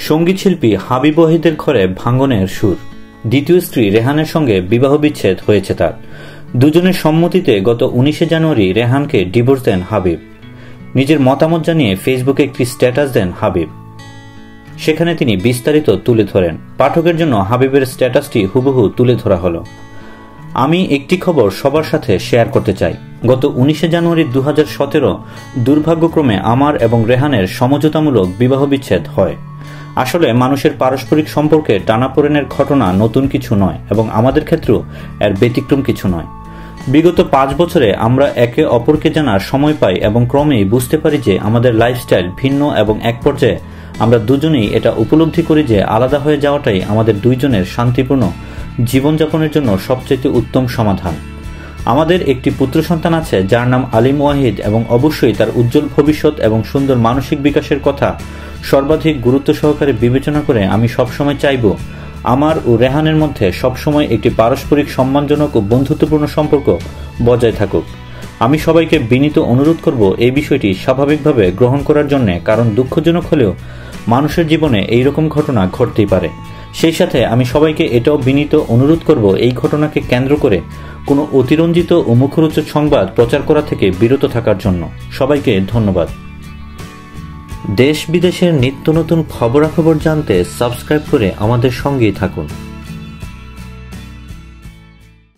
সঙ্গীতশিল্পী হাবিব ওয়াহিদের ঘরে ভাঙনের সুর। দ্বিতীয় স্ত্রী রেহানের সঙ্গে বিবাহ বিচ্ছেদ হয়েছে তার। দুজনের সম্মতিতে গত 19 জানুয়ারি রেহানকে ডিভোর্স দেন হাবিব। নিজের মতামত জানিয়ে ফেসবুকে একটি স্ট্যাটাস দেন হাবিব। সেখানে তিনি বিস্তারিত তুলে ধরেন। পাঠকের জন্য হাবিবের স্ট্যাটাসটি হুবহু তুলে ধরা হলো। আমি একটি খবর সবার সাথে শেয়ার করতে চাই। গত 19 জানুয়ারি 2017 দুর্ভাগ্যক্রমে আমার এবং রেহানের সমঝোতামূলক বিবাহ বিচ্ছেদ হয়। আসলে মানুষের পারস্পরিক সম্পর্কে টানাপোড়েনের ঘটনা নতুন কিছু নয় এবং আমাদের ক্ষেত্রেও এর ব্যতিক্রম কিছু নয়। বিগত 5 বছরে আমরা একে অপরকে জানার সময় পাই এবং ক্রমেই বুঝতে পারি যে আমাদের লাইফস্টাইল ভিন্ন এবং এক পর্যায়ে আমরা দুজনেই এটা উপলব্ধি করি যে আলাদা হয়ে যাওয়াটাই আমাদের দুইজনের শান্তিপূর্ণ জীবনযাপনের জন্য সবচেয়ে উত্তম সমাধান। আমাদের একটি পুত্র সন্তান আছে যার নাম আলিম ওয়াহিদ এবং অবশ্যই তার উজ্জ্বল ভবিষ্যৎ এবং সুন্দর মানসিক বিকাশের কথা সর্বাধিক গুরুত্ব সহকারে বিবেচনা করে আমি সবসময় চাইব আমার ও রেহানের মধ্যে সবসময় একটি পারস্পরিক সম্মানজনক ও বন্ধুত্বপূর্ণ সম্পর্ক বজায় থাকুক। আমি সবাইকে বিনীত অনুরোধ করব এই বিষয়টি স্বাভাবিকভাবে গ্রহণ করার জন্য, কারণ দুঃখজনক হলেও মানুষের জীবনে এইরকম ঘটনা ঘটতেই পারে। সেই সাথে আমি সবাইকে এটাও বিনীত অনুরোধ করব এই ঘটনাকে কেন্দ্র করে কোনো অতিরঞ্জিত ও মুখরোচক সংবাদ প্রচার করা থেকে বিরত থাকার জন্য। সবাইকে ধন্যবাদ। দেশ বিদেশের নিত্য নতুন খবরাখবর জানতে সাবস্ক্রাইব করে আমাদের সঙ্গেই থাকুন।